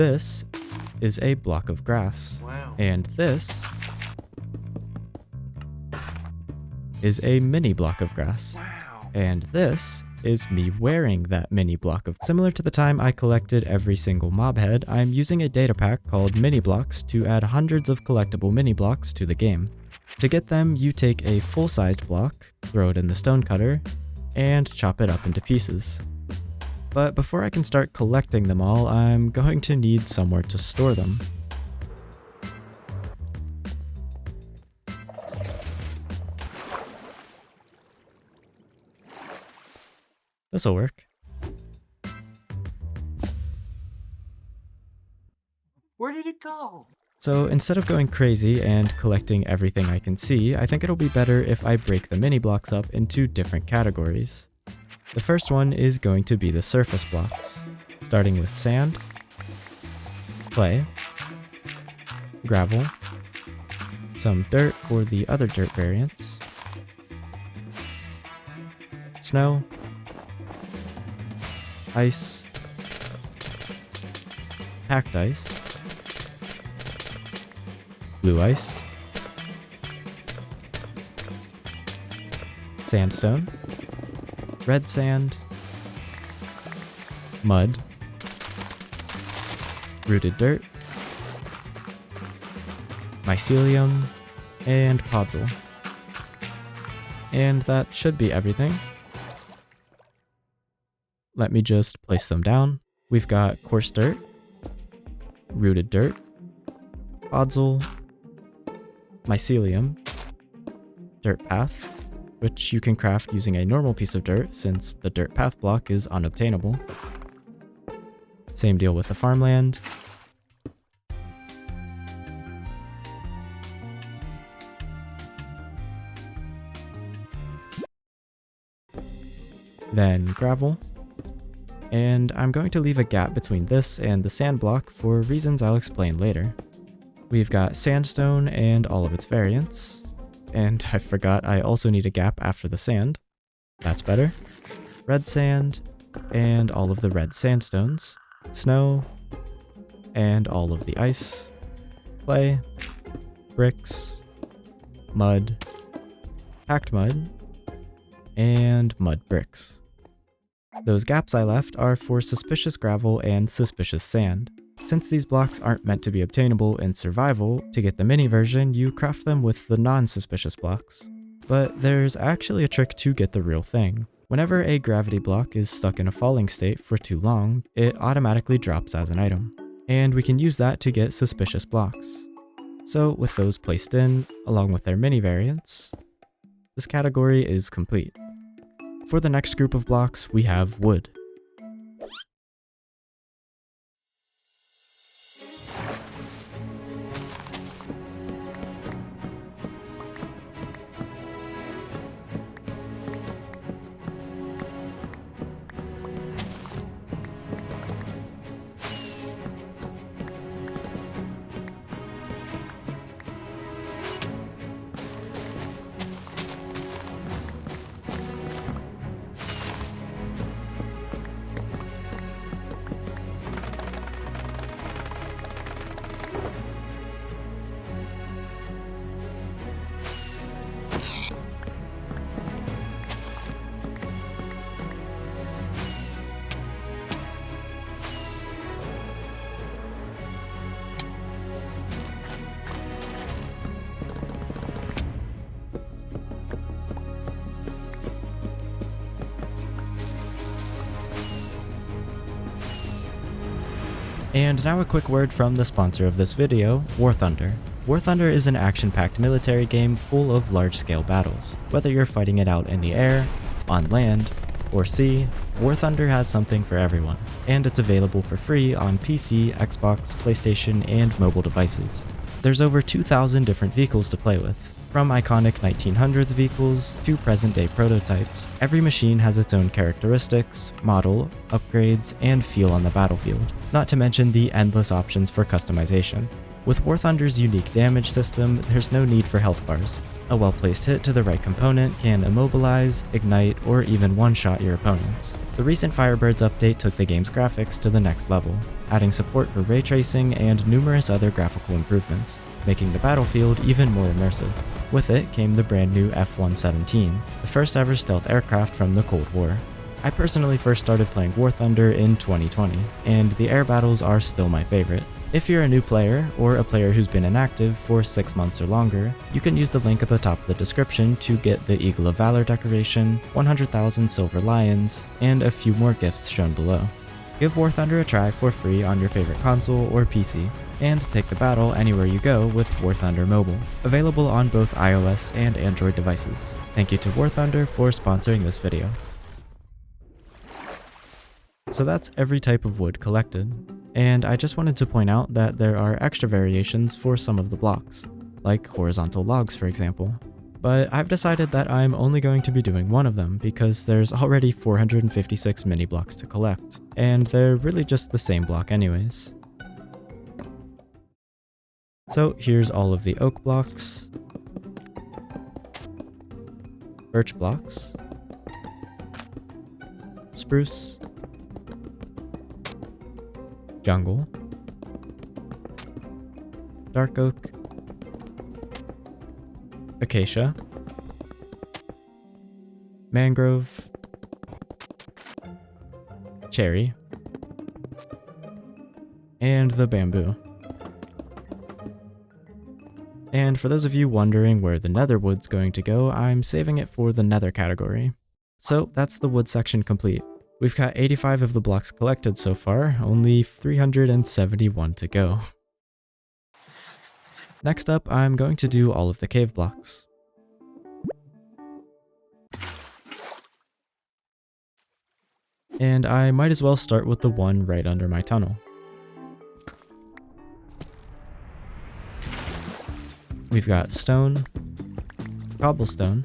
This is a block of grass. Wow. And this is a mini block of grass. Wow. And this is me wearing that mini block of. Similar to the time I collected every single mob head, I'm using a data pack called mini blocks to add hundreds of collectible mini blocks to the game. To get them, you take a full-sized block, throw it in the stone cutter, and chop it up into pieces. But before I can start collecting them all, I'm going to need somewhere to store them. This'll work. Where did it go? So instead of going crazy and collecting everything I can see, I think it'll be better if I break the mini blocks up into different categories. The first one is going to be the surface blocks, starting with sand, clay, gravel, some dirt for the other dirt variants, snow, ice, packed ice, blue ice, sandstone, red sand, mud, rooted dirt, mycelium, and podzol. And that should be everything. Let me just place them down. We've got coarse dirt, rooted dirt, podzol, mycelium, dirt path, which you can craft using a normal piece of dirt since the dirt path block is unobtainable. Same deal with the farmland. Then gravel. And I'm going to leave a gap between this and the sand block for reasons I'll explain later. We've got sandstone and all of its variants. And I forgot I also need a gap after the sand. That's better. Red sand, and all of the red sandstones. Snow, and all of the ice. Clay, bricks, mud, packed mud, and mud bricks. Those gaps I left are for suspicious gravel and suspicious sand. Since these blocks aren't meant to be obtainable in survival, to get the mini version, you craft them with the non-suspicious blocks. But there's actually a trick to get the real thing. Whenever a gravity block is stuck in a falling state for too long, it automatically drops as an item. And we can use that to get suspicious blocks. So with those placed in, along with their mini variants, this category is complete. For the next group of blocks, we have wood. And now a quick word from the sponsor of this video, War Thunder. War Thunder is an action-packed military game full of large-scale battles. Whether you're fighting it out in the air, on land, or sea, War Thunder has something for everyone, and it's available for free on PC, Xbox, PlayStation, and mobile devices. There's over 2,000 different vehicles to play with. From iconic 1900s vehicles to present-day prototypes, every machine has its own characteristics, model, upgrades, and feel on the battlefield, not to mention the endless options for customization. With War Thunder's unique damage system, there's no need for health bars. A well-placed hit to the right component can immobilize, ignite, or even one-shot your opponents. The recent Firebirds update took the game's graphics to the next level, adding support for ray tracing and numerous other graphical improvements, making the battlefield even more immersive. With it came the brand new F-117, the first ever stealth aircraft from the Cold War. I personally first started playing War Thunder in 2020, and the air battles are still my favorite. If you're a new player, or a player who's been inactive for 6 months or longer, you can use the link at the top of the description to get the Eagle of Valor decoration, 100,000 silver lions, and a few more gifts shown below. Give War Thunder a try for free on your favorite console or PC, and take the battle anywhere you go with War Thunder Mobile, available on both iOS and Android devices. Thank you to War Thunder for sponsoring this video. So that's every type of wood collected, and I just wanted to point out that there are extra variations for some of the blocks, like horizontal logs for example. But I've decided that I'm only going to be doing one of them because there's already 456 mini blocks to collect, and they're really just the same block anyways. So here's all of the oak blocks, birch blocks, spruce, jungle, dark oak, acacia, mangrove, cherry, and the bamboo. And for those of you wondering where the nether wood's going to go, I'm saving it for the nether category. So that's the wood section complete. We've got 85 of the blocks collected so far, only 371 to go. Next up, I'm going to do all of the cave blocks. And I might as well start with the one right under my tunnel. We've got stone, cobblestone,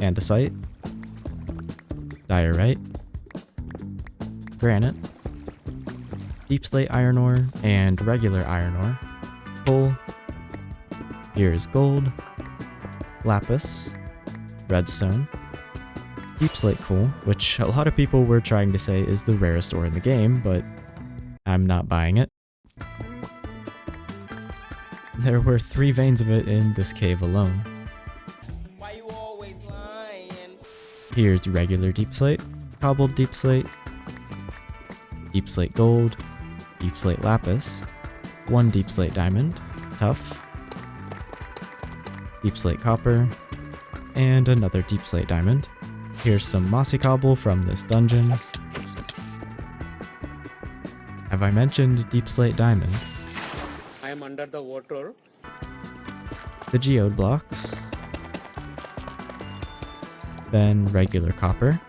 andesite, diorite, granite, deep slate iron ore, and regular iron ore, coal, here's gold, lapis, redstone, deep slate coal, which a lot of people were trying to say is the rarest ore in the game, but I'm not buying it. There were 3 veins of it in this cave alone. Why you always lying? Here's regular deep slate, cobbled deep slate gold, deep slate lapis, 1 deep slate diamond, tough, deep slate copper, and another deep slate diamond. Here's some mossy cobble from this dungeon. Have I mentioned deep slate diamond? I am under the water. The geode blocks, then regular copper,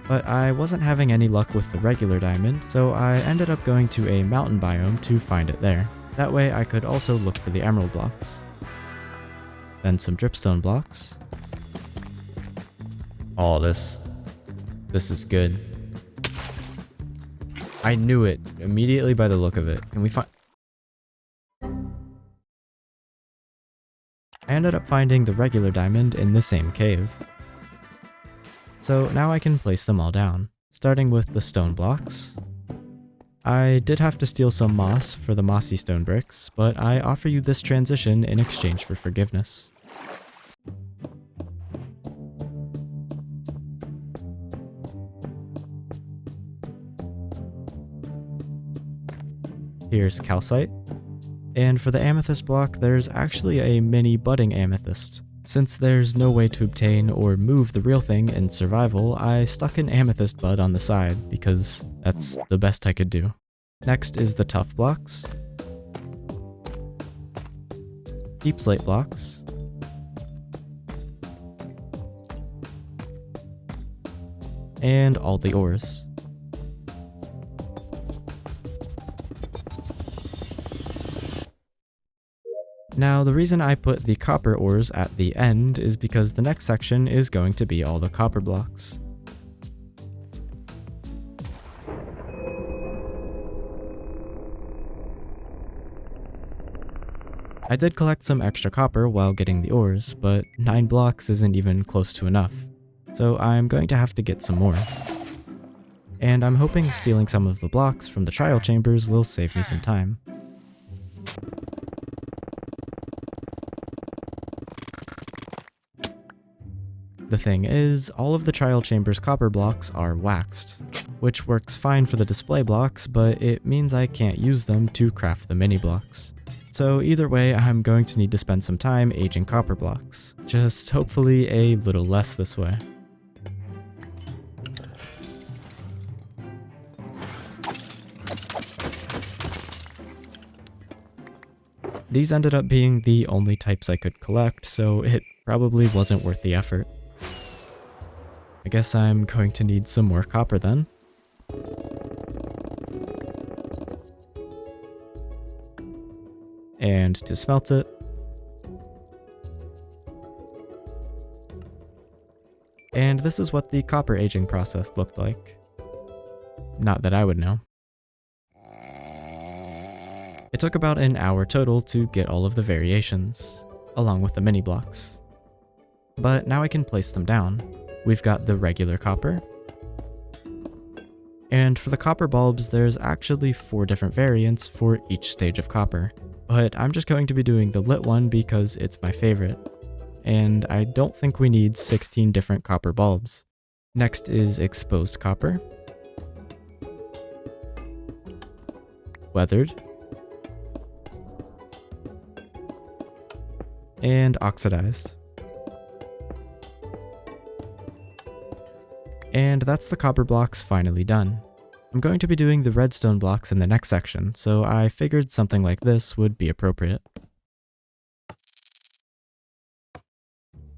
but I wasn't having any luck with the regular diamond, so I ended up going to a mountain biome to find it there. That way I could also look for the emerald blocks. Then some dripstone blocks. Oh, this is good. I knew it immediately by the look of it. Can we find... I ended up finding the regular diamond in the same cave. So now I can place them all down, starting with the stone blocks. I did have to steal some moss for the mossy stone bricks, but I offer you this transition in exchange for forgiveness. Here's calcite. And for the amethyst block, there's actually a mini budding amethyst. Since there's no way to obtain or move the real thing in survival, I stuck an amethyst bud on the side because that's the best I could do. Next is the tough blocks, deep slate blocks, and all the ores. Now, the reason I put the copper ores at the end is because the next section is going to be all the copper blocks. I did collect some extra copper while getting the ores, but 9 blocks isn't even close to enough, so I'm going to have to get some more. And I'm hoping stealing some of the blocks from the trial chambers will save me some time. The thing is, all of the trial chambers copper blocks are waxed, which works fine for the display blocks, but it means I can't use them to craft the mini blocks. So either way, I'm going to need to spend some time aging copper blocks, just hopefully a little less this way. These ended up being the only types I could collect, so it probably wasn't worth the effort. I guess I'm going to need some more copper then. And to smelt it. And this is what the copper aging process looked like. Not that I would know. It took about an hour total to get all of the variations, along with the mini blocks. But now I can place them down. We've got the regular copper. And for the copper bulbs, there's actually 4 different variants for each stage of copper. But I'm just going to be doing the lit one because it's my favorite. And I don't think we need 16 different copper bulbs. Next is exposed copper. Weathered. And oxidized. And that's the copper blocks finally done. I'm going to be doing the redstone blocks in the next section, so I figured something like this would be appropriate.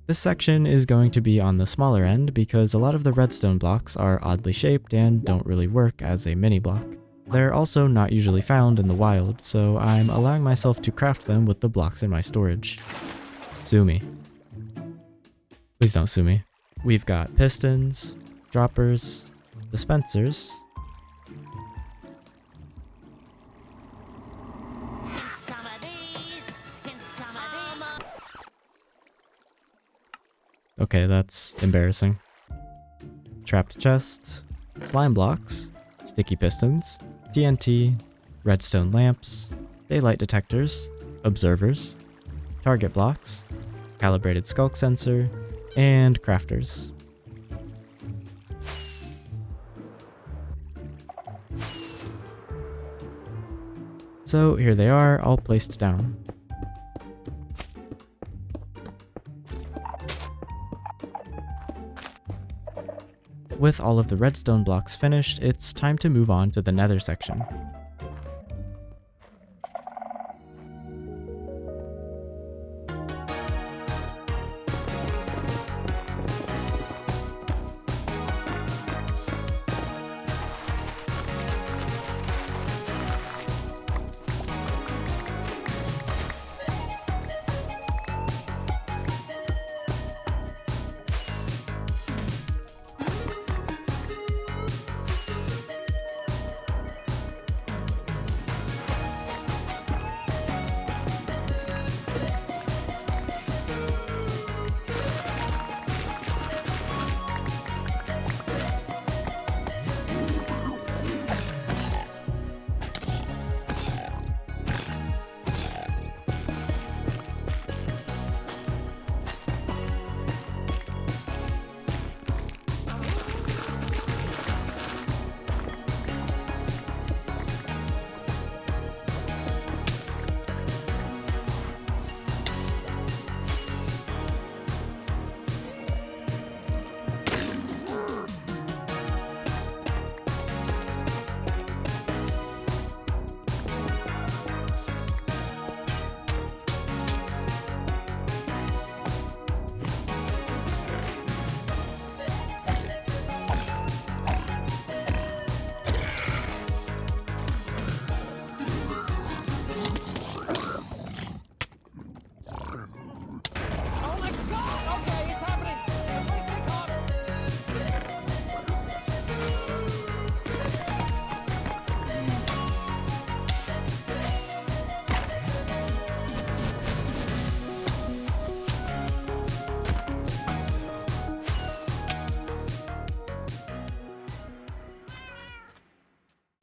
This section is going to be on the smaller end because a lot of the redstone blocks are oddly shaped and don't really work as a mini block. They're also not usually found in the wild, so I'm allowing myself to craft them with the blocks in my storage. Sue me. Please don't sue me. We've got pistons, droppers, dispensers, okay, that's embarrassing. Trapped chests, slime blocks, sticky pistons, TNT, redstone lamps, daylight detectors, observers, target blocks, calibrated skulk sensor, and crafters. So here they are, all placed down. With all of the redstone blocks finished, it's time to move on to the nether section.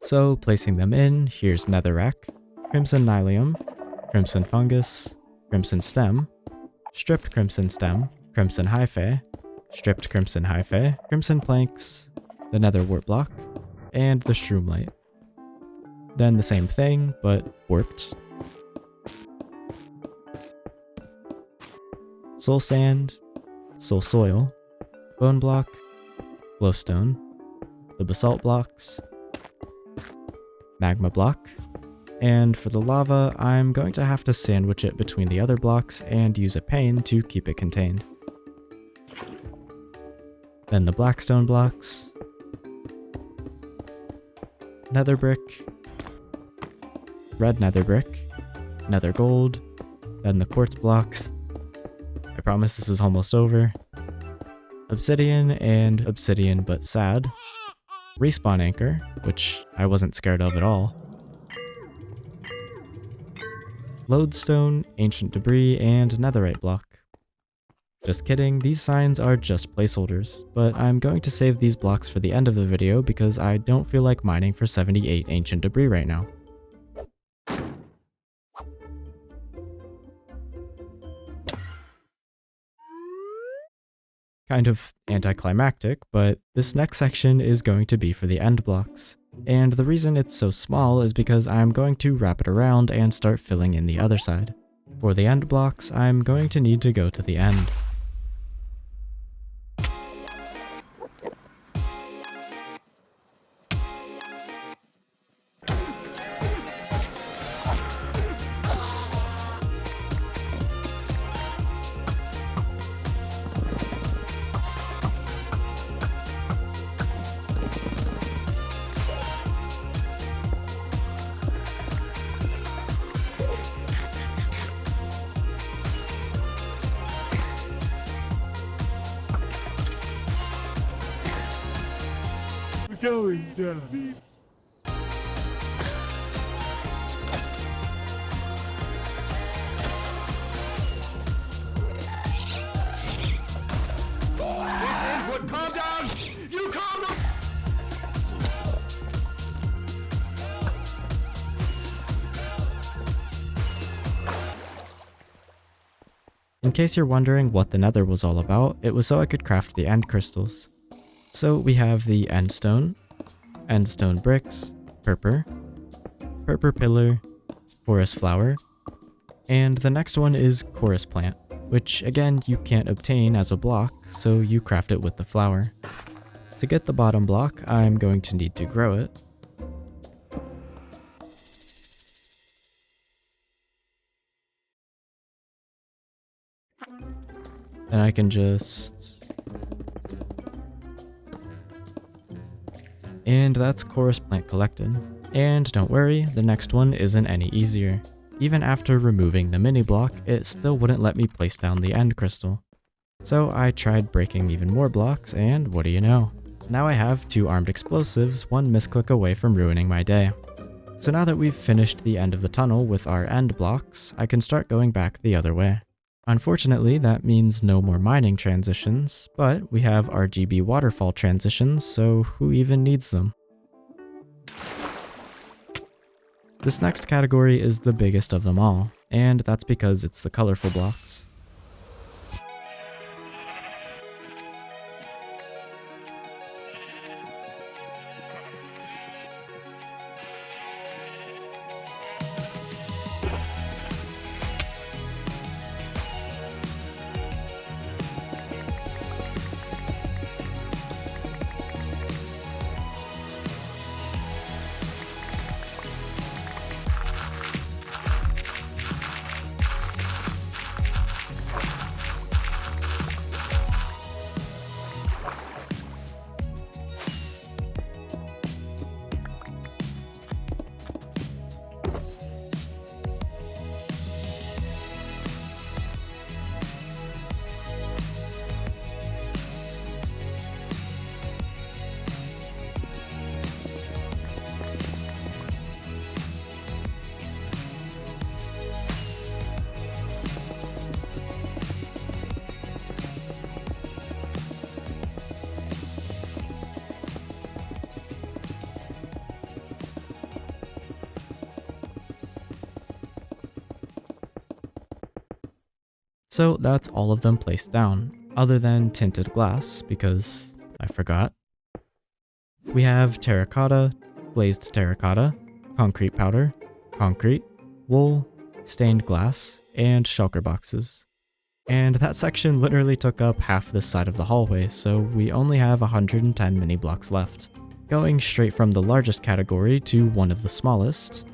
So placing them in, here's netherrack, crimson nylium, crimson fungus, crimson stem, stripped crimson stem, crimson hyphae, stripped crimson hyphae, crimson planks, the nether wart block, and the shroomlight. Then the same thing, but warped. Soul sand, soul soil, bone block, glowstone, the basalt blocks, magma block, and for the lava, I'm going to have to sandwich it between the other blocks and use a pane to keep it contained. Then the blackstone blocks, nether brick, red nether brick, nether gold, then the quartz blocks. I promise this is almost over. Obsidian and obsidian but sad. Respawn anchor, which I wasn't scared of at all. Lodestone, ancient debris, and netherite block. Just kidding, these signs are just placeholders, but I'm going to save these blocks for the end of the video because I don't feel like mining for 78 ancient debris right now. Kind of anticlimactic, but this next section is going to be for the end blocks. And the reason it's so small is because I'm going to wrap it around and start filling in the other side. For the end blocks, I'm going to need to go to the end. Going down. Calm down! You calm down! In case you're wondering what the nether was all about, it was so I could craft the end crystals. So we have the endstone bricks, purpur pillar, chorus flower, and the next one is chorus plant, which again you can't obtain as a block, so you craft it with the flower. To get the bottom block, I'm going to need to grow it. Then I can just... And that's chorus plant collected. And don't worry, the next one isn't any easier. Even after removing the mini block, it still wouldn't let me place down the end crystal. So I tried breaking even more blocks, and what do you know? Now I have 2 armed explosives, 1 misclick away from ruining my day. So now that we've finished the end of the tunnel with our end blocks, I can start going back the other way. Unfortunately, that means no more mining transitions, but we have RGB waterfall transitions, so who even needs them? This next category is the biggest of them all, and that's because it's the colorful blocks. So that's all of them placed down, other than tinted glass, because I forgot. We have terracotta, glazed terracotta, concrete powder, concrete, wool, stained glass, and shulker boxes. And that section literally took up half this side of the hallway, so we only have 110 mini blocks left. Going straight from the largest category to one of the smallest.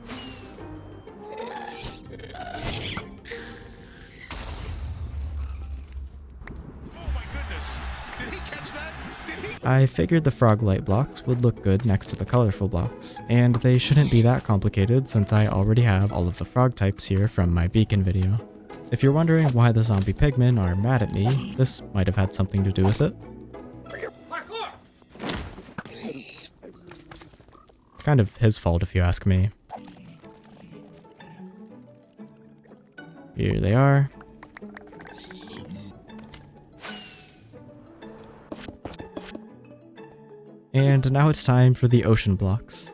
I figured the frog light blocks would look good next to the colorful blocks, and they shouldn't be that complicated since I already have all of the frog types here from my beacon video. If you're wondering why the zombie pigmen are mad at me, this might have had something to do with it. It's kind of his fault if you ask me. Here they are. And now it's time for the ocean blocks.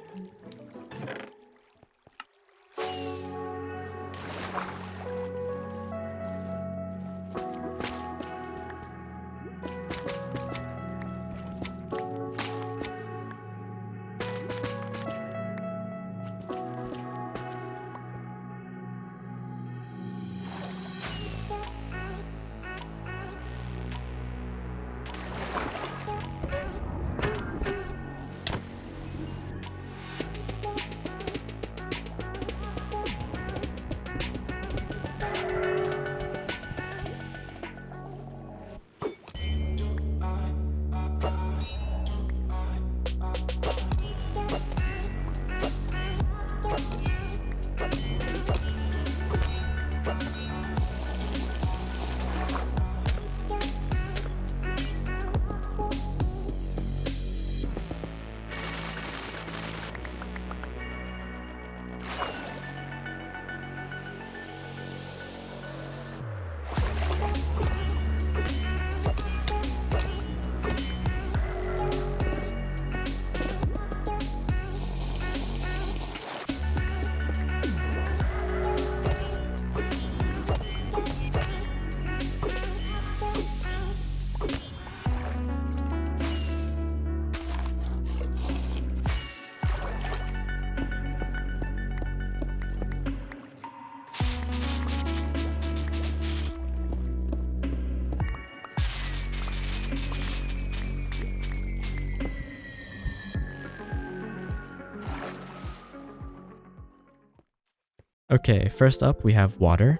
Okay, first up we have water,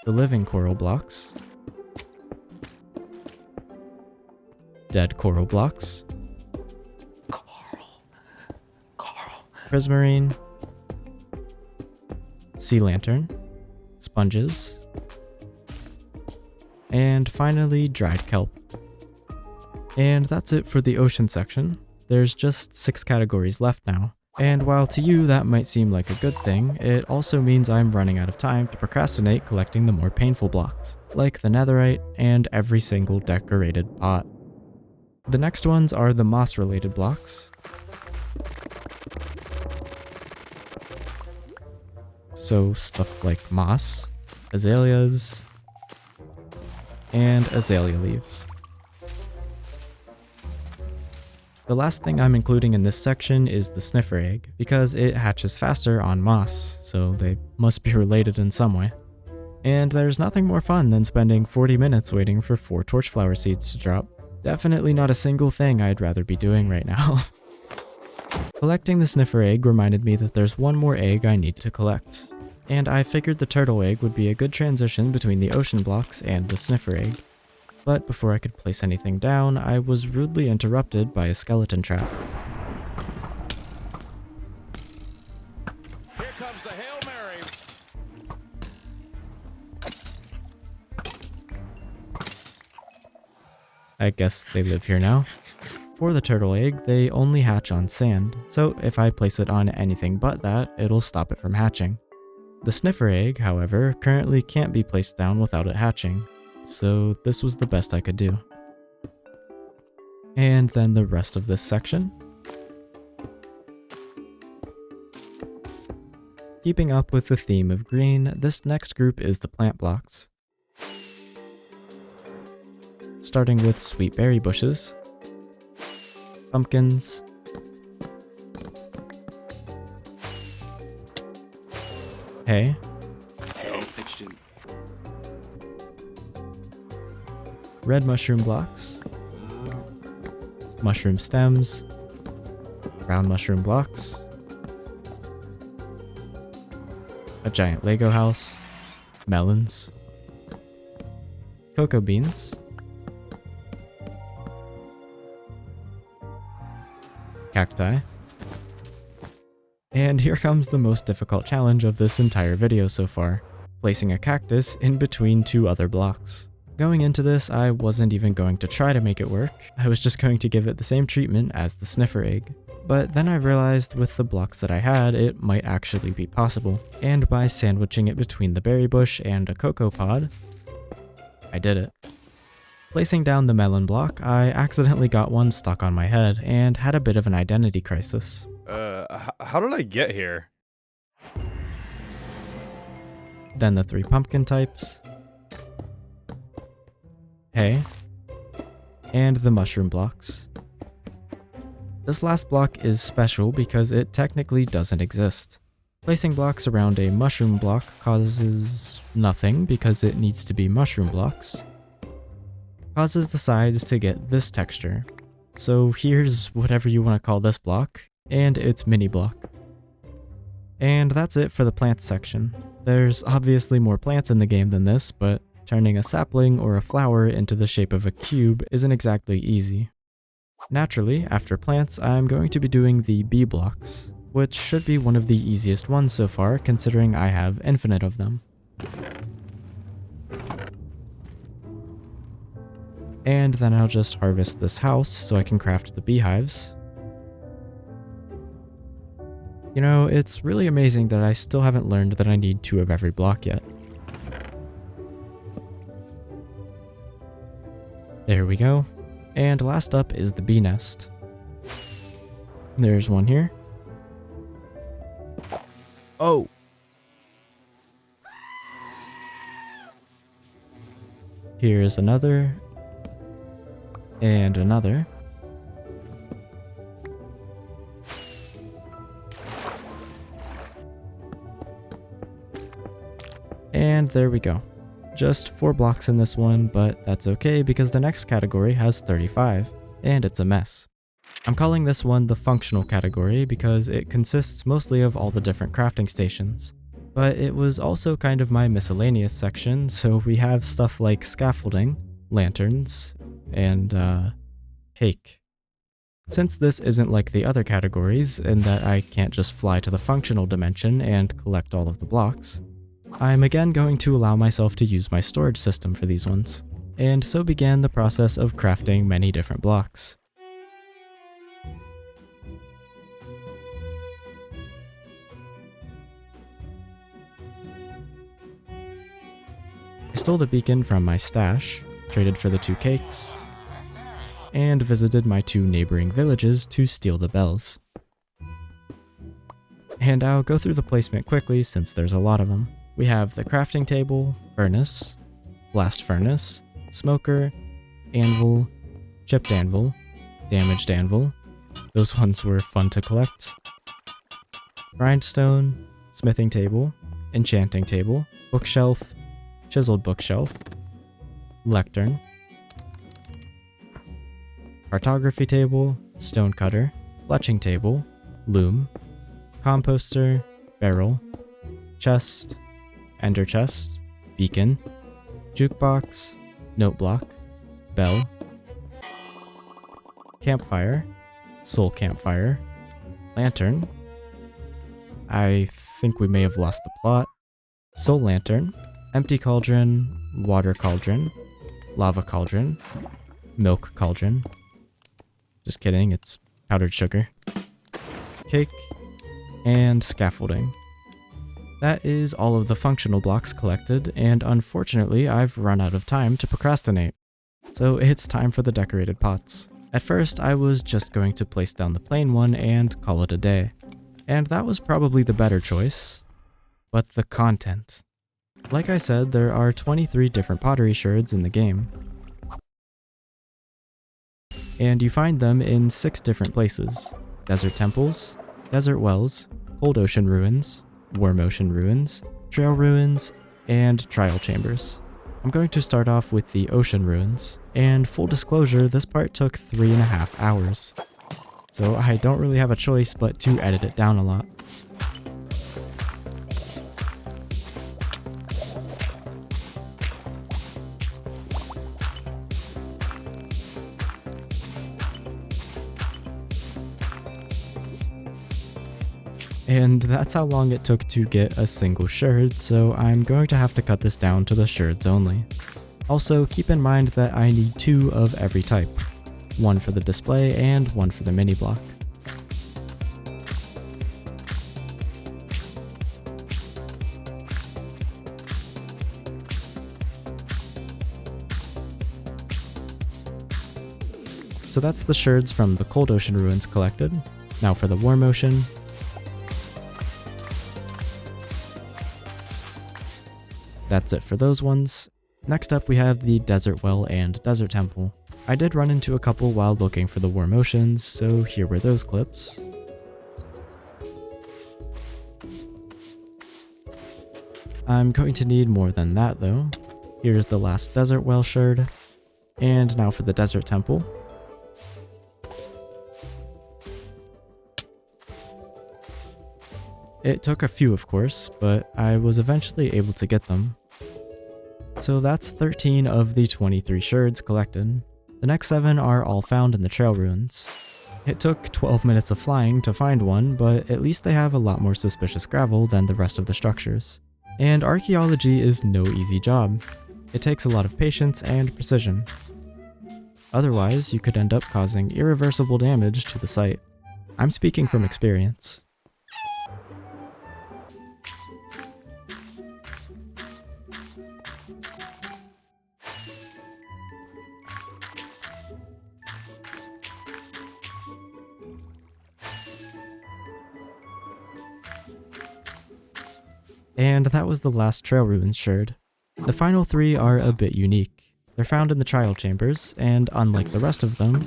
the living coral blocks, dead coral blocks, prismarine, sea lantern, sponges, and finally dried kelp. And that's it for the ocean section. There's just 6 categories left now. And while to you that might seem like a good thing, it also means I'm running out of time to procrastinate collecting the more painful blocks, like the netherite and every single decorated pot. The next ones are the moss related blocks. So stuff like moss, azaleas, and azalea leaves. The last thing I'm including in this section is the sniffer egg, because it hatches faster on moss, so they must be related in some way. And there's nothing more fun than spending 40 minutes waiting for 4 torchflower seeds to drop. Definitely not a single thing I'd rather be doing right now. Collecting the sniffer egg reminded me that there's one more egg I need to collect. And I figured the turtle egg would be a good transition between the ocean blocks and the sniffer egg. But before I could place anything down, I was rudely interrupted by a skeleton trap. Here comes the Hail Mary. I guess they live here now. For the turtle egg, they only hatch on sand, so if I place it on anything but that, it'll stop it from hatching. The sniffer egg, however, currently can't be placed down without it hatching, so this was the best I could do. And then the rest of this section. Keeping up with the theme of green, this next group is the plant blocks. Starting with sweet berry bushes, pumpkins, hay, red mushroom blocks, mushroom stems, brown mushroom blocks, a giant Lego house, melons, cocoa beans, cacti, and here comes the most difficult challenge of this entire video so far, placing a cactus in between two other blocks. Going into this, I wasn't even going to try to make it work. I was just going to give it the same treatment as the sniffer egg. But then I realized with the blocks that I had, it might actually be possible. And by sandwiching it between the berry bush and a cocoa pod, I did it. Placing down the melon block, I accidentally got one stuck on my head and had a bit of an identity crisis. How did I get here? Then the 3 pumpkin types, hay, and the mushroom blocks. This last block is special because it technically doesn't exist. Placing blocks around a mushroom block causes nothing because it needs to be mushroom blocks. Causes the sides to get this texture. So here's whatever you want to call this block, and its mini block. And that's it for the plants section. There's obviously more plants in the game than this, but turning a sapling or a flower into the shape of a cube isn't exactly easy. Naturally, after plants, I'm going to be doing the bee blocks, which should be one of the easiest ones so far considering I have infinite of them. And then I'll just harvest this house so I can craft the beehives. You know, it's really amazing that I still haven't learned that I need 2 of every block yet. There we go. And last up is the bee nest. There's one here. Oh! Here's another. And another. And there we go. Just 4 blocks in this one, but that's okay because the next category has 35, and it's a mess. I'm calling this one the functional category because it consists mostly of all the different crafting stations. But it was also kind of my miscellaneous section, so we have stuff like scaffolding, lanterns, and cake. Since this isn't like the other categories, in that I can't just fly to the functional dimension and collect all of the blocks, I'm again going to allow myself to use my storage system for these ones, and so began the process of crafting many different blocks. I stole the beacon from my stash, traded for the 2 cakes, and visited my 2 neighboring villages to steal the bells. And I'll go through the placement quickly since there's a lot of them. We have the crafting table, furnace, blast furnace, smoker, anvil, chipped anvil, damaged anvil. Those ones were fun to collect. Grindstone, smithing table, enchanting table, bookshelf, chiseled bookshelf, lectern, cartography table, stone cutter, fletching table, loom, composter, barrel, chest, ender chest, beacon, jukebox, note block, bell, campfire, soul campfire, lantern, I think we may have lost the plot, soul lantern, empty cauldron, water cauldron, lava cauldron, milk cauldron, just kidding, it's powdered sugar, cake, and scaffolding. That is all of the functional blocks collected, and unfortunately I've run out of time to procrastinate. So it's time for the decorated pots. At first I was just going to place down the plain one and call it a day. And that was probably the better choice. but the content. Like I said, there are 23 different pottery sherds in the game. And you find them in 6 different places: desert temples, desert wells, cold ocean ruins, warm ocean ruins, trail ruins, and trial chambers. I'm going to start off with the ocean ruins, and full disclosure, this part took 3.5 hours. So I don't really have a choice but to edit it down a lot. And that's how long it took to get a single sherd, so I'm going to have to cut this down to the sherds only. Also, keep in mind that I need 2 of every type. 1 for the display and 1 for the mini block. So that's the sherds from the cold ocean ruins collected. Now for the warm ocean. That's it for those ones. Next up we have the desert well and desert temple. I did run into a couple while looking for the warm oceans, so here were those clips. I'm going to need more than that though. Here's the last desert well sherd. And now for the desert temple. It took a few of course, but I was eventually able to get them. So that's 13 of the 23 sherds collected. The next 7 are all found in the trail ruins. It took 12 minutes of flying to find one, but at least they have a lot more suspicious gravel than the rest of the structures. And archaeology is no easy job. It takes a lot of patience and precision. Otherwise, you could end up causing irreversible damage to the site. I'm speaking from experience. And that was the last trail ruins sherd. The final 3 are a bit unique. They're found in the trial chambers, and unlike the rest of them,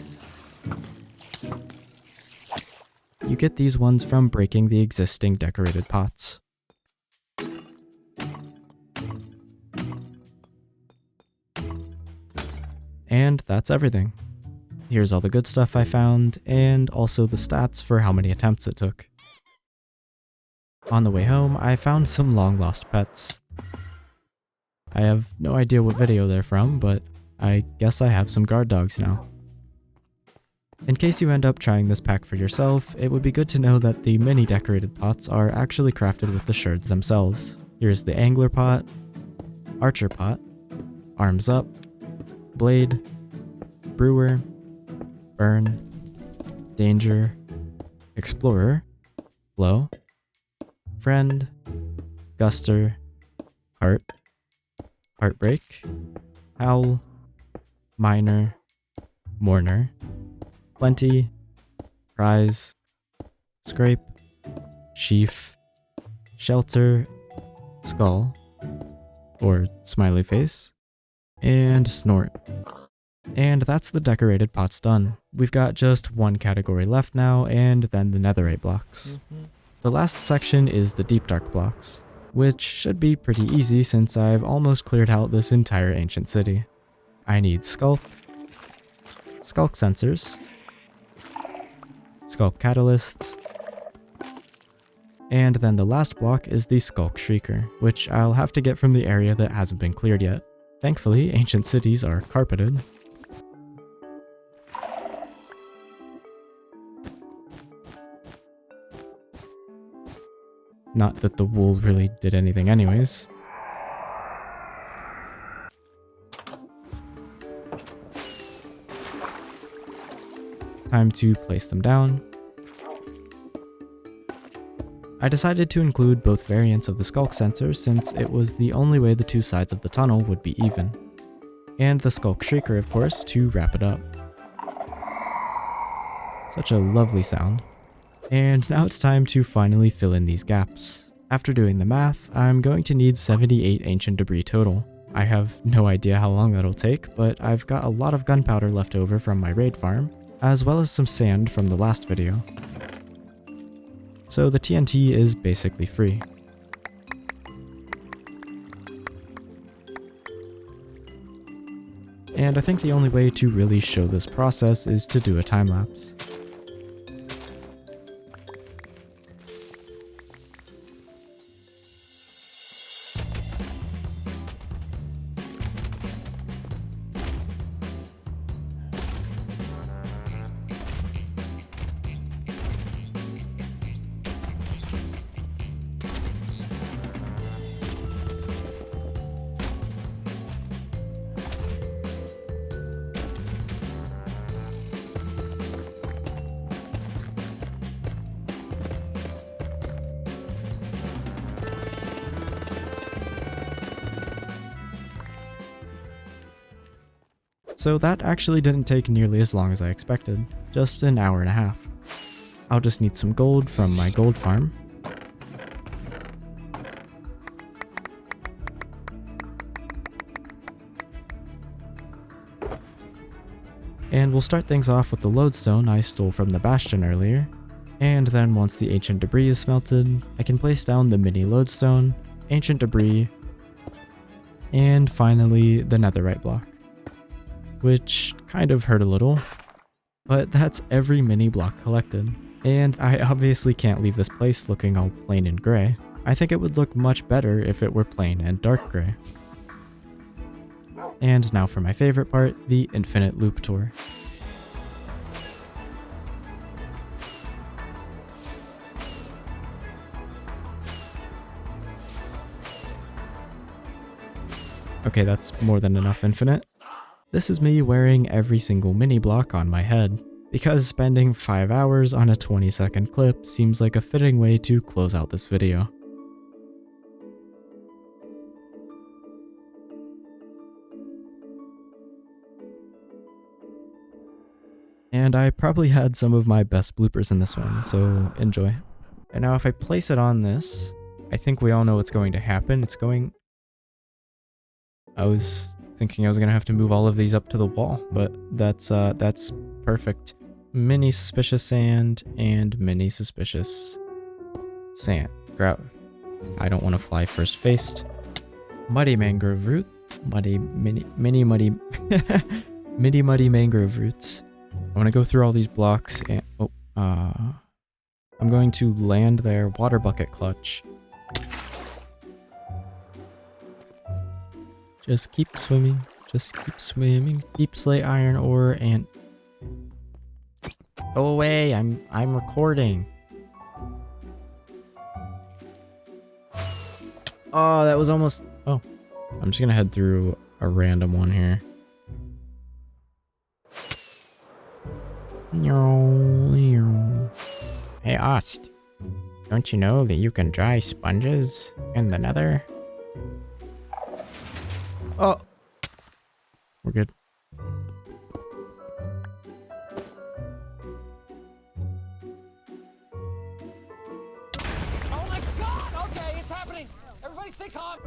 you get these ones from breaking the existing decorated pots. And that's everything. Here's all the good stuff I found, and also the stats for how many attempts it took. On the way home, I found some long-lost pets. I have no idea what video they're from, but I guess I have some guard dogs now. In case you end up trying this pack for yourself, it would be good to know that the mini decorated pots are actually crafted with the sherds themselves. Here's the angler pot, archer pot, arms up, blade, brewer, burn, danger, explorer, blow, friend, guster, heart, heartbreak, howl, miner, mourner, plenty, prize, scrape, sheaf, shelter, skull, or smiley face, and snort. And that's the decorated pots done. We've got just one category left now, and then the netherite blocks. The last section is the deep dark blocks, which should be pretty easy since I've almost cleared out this entire ancient city. I need sculk sensors, sculk catalysts, and then the last block is the sculk shrieker, which I'll have to get from the area that hasn't been cleared yet. Thankfully, ancient cities are carpeted. Not that the wool really did anything anyways. Time to place them down. I decided to include both variants of the sculk sensor since it was the only way the 2 sides of the tunnel would be even. And the sculk shrieker, of course, to wrap it up. Such a lovely sound. And now it's time to finally fill in these gaps. After doing the math, I'm going to need 78 ancient debris total. I have no idea how long that'll take, but I've got a lot of gunpowder left over from my raid farm, as well as some sand from the last video. So the TNT is basically free. And I think the only way to really show this process is to do a time lapse. So that actually didn't take nearly as long as I expected, just an hour and a half. I'll just need some gold from my gold farm. And we'll start things off with the lodestone I stole from the bastion earlier. And then once the ancient debris is smelted, I can place down the mini lodestone, ancient debris, and finally the netherite block. Which kind of hurt a little, but that's every mini block collected. And I obviously can't leave this place looking all plain and gray. I think it would look much better if it were plain and dark gray. And now for my favorite part, the infinite loop tour. Okay, that's more than enough infinite. This is me wearing every single mini block on my head, because spending 5 hours on a 20-second clip seems like a fitting way to close out this video. And I probably had some of my best bloopers in this one, so enjoy. And now if I place it on this, I think we all know what's going to happen. It's going... I was thinking I was gonna have to move all of these up to the wall, but that's perfect. Mini suspicious sand and mini suspicious sand. Grout. I don't want to fly first faced. Muddy mangrove root. Muddy mini muddy mini muddy mangrove roots. I want to go through all these blocks and I'm going to land their water bucket clutch. Just keep swimming, keep slate iron ore and... Go away, I'm recording. Oh, that was almost... Oh, I'm just gonna head through a random one here. Hey Aust, don't you know that you can dry sponges in the nether? Oh, we're good. Oh my god! Okay, it's happening! Everybody stay calm!